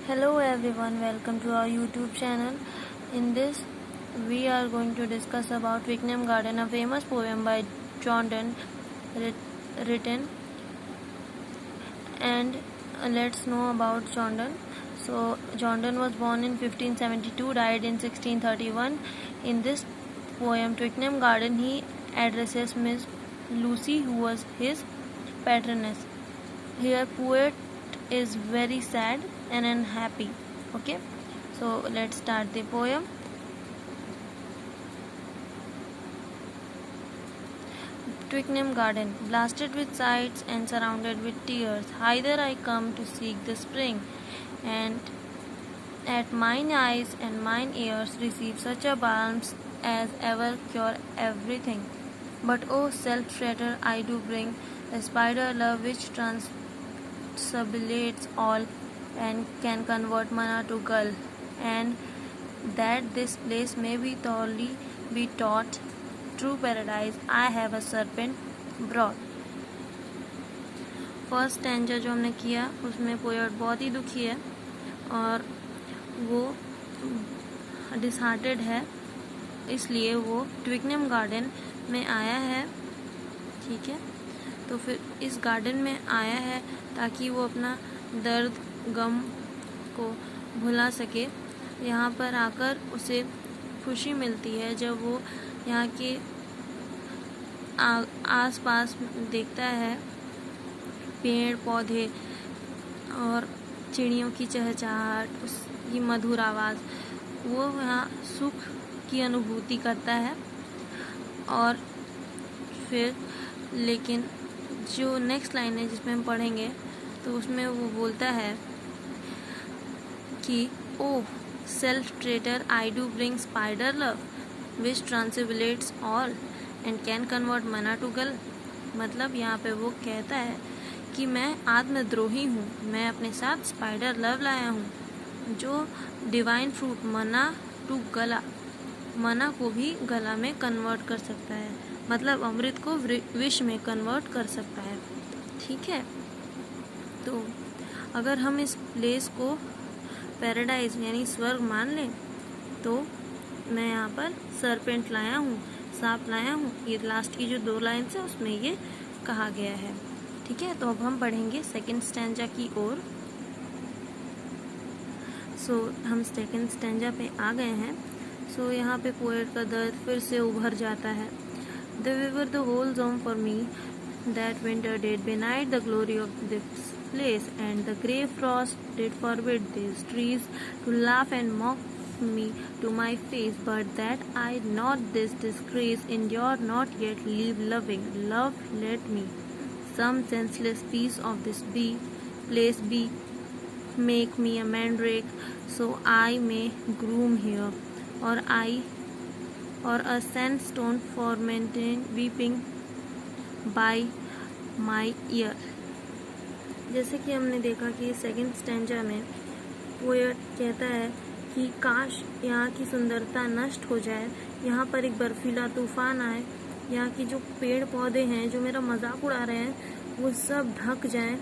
Hello everyone, welcome to our YouTube channel. In this, we are going to discuss about Twickenham Garden, a famous poem by John Donne, written. And let's know about John Donne. So, John Donne was born in 1572, died in 1631. In this poem, Twickenham Garden, he addresses Miss Lucy, who was his patroness. Here, poet is very sad and unhappy. Okay, so let's start the poem. Twickenham Garden, blasted with sights and surrounded with tears, hither I come to seek the spring, and at mine eyes and mine ears receive such a balm as ever cure everything. But O self-traitor, I do bring the spider love which transubulates all and can convert mana to gull, and that this place may be thoroughly be taught true paradise, I have a serpent brought. First stanza जो हमने किया उसमें poet बहुत ही दुखी है और वो disheartened है, इसलिए वो ट्विकनेम गार्डन में आया है. ठीक है, तो फिर इस गार्डन में आया है ताकि वो अपना दर्द गम को भुला सके. यहाँ पर आकर उसे खुशी मिलती है जब वो यहाँ के आसपास देखता है पेड़ पौधे और चिड़ियों की चहचहाट, उसकी मधुर आवाज़. वो यहाँ सुख की अनुभूति करता है. और फिर लेकिन जो नेक्स्ट लाइन है जिसमें हम पढ़ेंगे तो उसमें वो बोलता है कि oh self traitor I do bring spider love which transmutates all and can convert mana to gold. मतलब यहाँ पे वो कहता है कि मैं आत्मद्रोही हूँ, मैं अपने साथ स्पाइडर लव लाया हूँ जो डिवाइन फ्रूट मना टू गला, मना को भी गला में कन्वर्ट कर सकता है, मतलब अमृत को विष में कन्वर्ट कर सकता है. ठीक है, तो अगर हम इस प्लेस को पैराडाइज यानी स्वर्ग मान लें तो मैं यहाँ पर सरपेंट लाया हूँ, सांप लाया हूँ. ये लास्ट की जो 2 लाइन्स है उसमें ये कहा गया है. ठीक है, तो अब हम पढ़ेंगे सेकंड स्टैंजा की ओर. सो हम सेकंड स्टैंजा पे आ गए हैं. सो यहाँ पे पोएट का दर्द फिर से उभर जाता है. द विवर द होल जोम for me that winter did bainite the glory of this place, and the grey frost did forbid these trees to laugh and mock me to my face, but that I not this disgrace endure not yet leave loving. Love let me some senseless piece of this place be, make me a mandrake, so I may groom here, or a sandstone fermenting weeping by my ear. जैसे कि हमने देखा कि second stanza में poet कहता है कि काश यहाँ की सुंदरता नष्ट हो जाए, यहाँ पर एक बर्फीला तूफान आए, यहाँ की जो पेड़ पौधे हैं जो मेरा मजाक उड़ा रहे हैं वो सब ढक जाएं,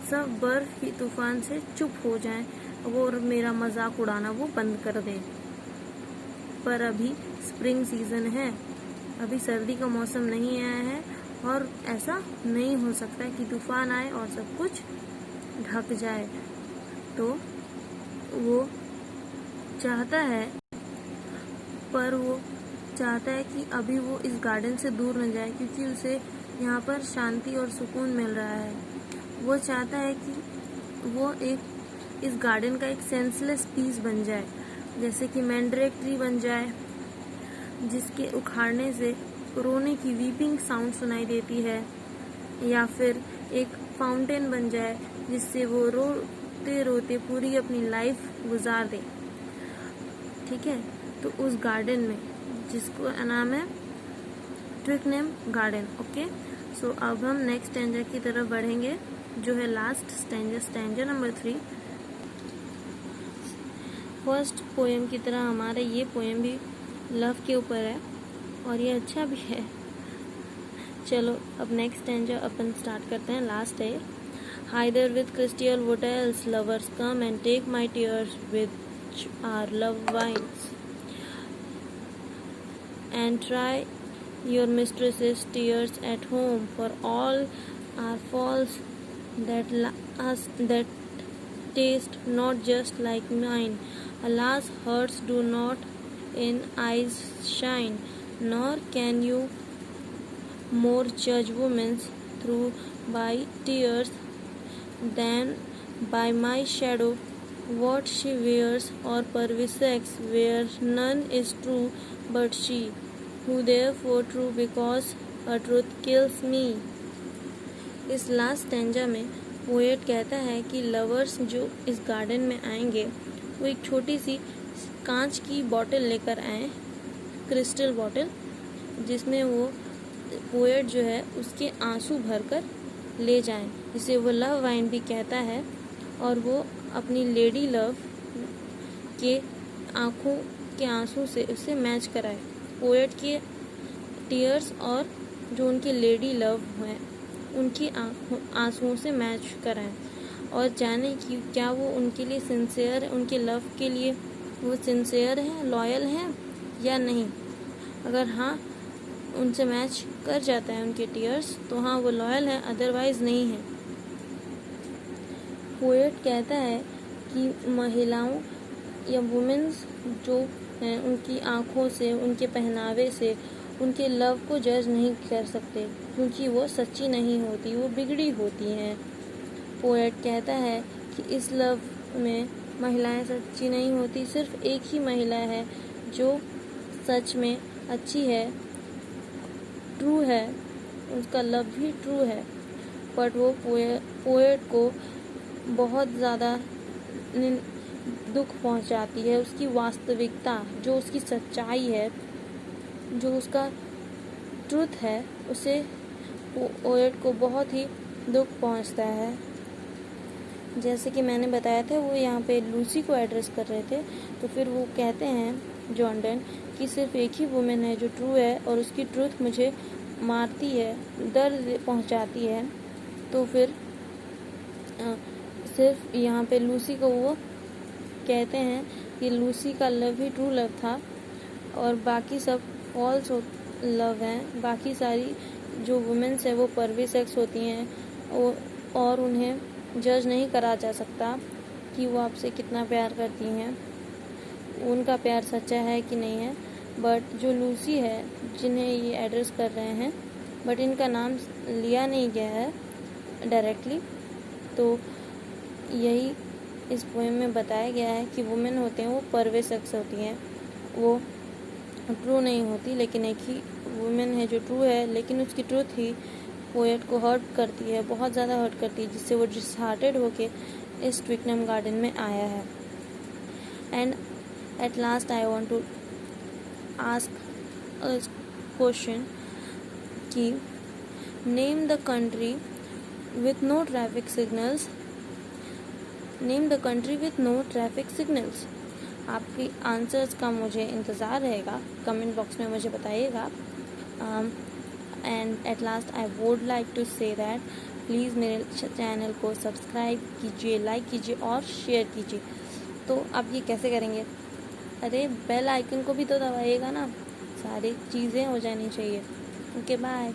सब बर्फ की तूफान से चुप हो जाएं, वो और मेरा मजाक उड़ाना वो बंद कर दें. पर अभी स्प्रिंग सीजन है, अभी सर्दी का मौसम नहीं आया है और ऐसा नहीं हो सकता कि तूफान आए और सब कुछ ढक जाए. तो वो चाहता है, पर वो चाहता है कि अभी वो इस गार्डन से दूर न जाए क्योंकि उसे यहाँ पर शांति और सुकून मिल रहा है. वो चाहता है कि वो एक इस गार्डन का एक सेंसलेस पीस बन जाए, जैसे कि मैंड्रेक ट्री बन जाए जिसके उखाड़ने से रोने की वीपिंग साउंड सुनाई देती है, या फिर एक फाउंटेन बन जाए जिससे वो रोते रोते पूरी अपनी लाइफ गुजार दे. ठीक है, तो उस गार्डन में जिसको नाम है ट्विकनेम गार्डन. ओके, सो अब हम नेक्स्ट स्टैंजा की तरफ बढ़ेंगे जो है last stanza, stanza number 3. First poem की तरह हमारा ये पोएम भी लव के ऊपर है और ये अच्छा भी है. चलो अब नेक्स्ट स्टैंजा अपन स्टार्ट करते हैं. लास्ट है Hither with crystal, what else? Lovers, come and take my tears, which are love wines, and try your mistress's tears at home, for all are false that that taste not just like mine. Alas, hearts do not in eyes shine, nor can you more judge women through by tears than by my shadow. What she wears or pervisex, where none is true but she, who therefore true because her truth kills me. इस last stanza में poet कहता है कि lovers जो इस garden में आएंगे वो एक छोटी सी कांच की बॉटल लेकर आए, क्रिस्टल बॉटल, जिसमें वो पोएट जो है उसके आंसू भरकर ले जाएं, जिसे वो लव वाइन भी कहता है, और वो अपनी लेडी लव के आँखों के आंसू से उसे मैच कराए। पोएट के टीयर्स और जो उनके लेडी लव हैं उनकी आंसुओं से मैच कराएं, और जाने कि क्या वो उनके लिए सिंसियर है, उनके लव के लिए वो सिंसियर हैं, लॉयल हैं या नहीं। अगर हाँ उनसे मैच कर जाता है उनके टीयर्स तो हाँ वो लॉयल है, अदरवाइज नहीं है। पोएट कहता है कि महिलाओं या वुमेन्स जो हैं उनकी आँखों से, उनके पहनावे से उनके लव को जज नहीं कर सकते, क्योंकि वो सच्ची नहीं होती, वो बिगड़ी होती हैं। पोएट कहता है कि इस लव में महिलाएं सच्ची नहीं होती, सिर्फ एक ही महिला है जो सच में अच्छी है, ट्रू है, उसका लव भी ट्रू है, बट वो पोएट को बहुत ज़्यादा दुख पहुंचाती है। उसकी वास्तविकता, जो उसकी सच्चाई है, जो उसका ट्रुथ है, उसे पोएट को बहुत ही दुख पहुंचता है। जैसे कि मैंने बताया था वो यहाँ पे लूसी को एड्रेस कर रहे थे, तो फिर वो कहते हैं जॉर्डन कि सिर्फ एक ही वुमेन है जो ट्रू है और उसकी ट्रुथ मुझे मारती है, दर्द पहुंचाती है। तो फिर सिर्फ यहाँ पे लूसी को वो कहते हैं कि लूसी का लव ही ट्रू लव था और बाकी सब फॉल्स लव हैं। बाकी सारी जो वुमेन्स है वो परवी सेक्स होती हैं और उन्हें जज नहीं करा जा सकता कि वो आपसे कितना प्यार करती हैं, उनका प्यार सच्चा है कि नहीं है। बट जो लूसी है जिन्हें ये एड्रेस कर रहे हैं, बट इनका नाम लिया नहीं गया है डायरेक्टली, तो यही इस पोएम में बताया गया है कि वुमेन होते हैं वो परवे सेक्स होती हैं, वो ट्रू नहीं होती। लेकिन एक ही वुमेन है जो ट्रू है, लेकिन उसकी ट्रूथ ही पोएट को हर्ट करती है, बहुत ज़्यादा हर्ट करती है, जिससे वो डिसहार्टेड होके इस ट्विकनम गार्डन में आया है। And at last I want to ask a question कि name the country with no traffic signals, name the country with no traffic signals. आपकी आंसर्स का मुझे इंतज़ार रहेगा, कमेंट बॉक्स में मुझे बताइएगा। And at last I would like to say that please मेरे चैनल को सब्सक्राइब कीजिए, लाइक कीजिए और शेयर कीजिए। तो आप ये कैसे करेंगे? अरे बेल आइकन को भी तो दबाइएगा ना, सारी चीज़ें हो जानी चाहिए। Okay bye.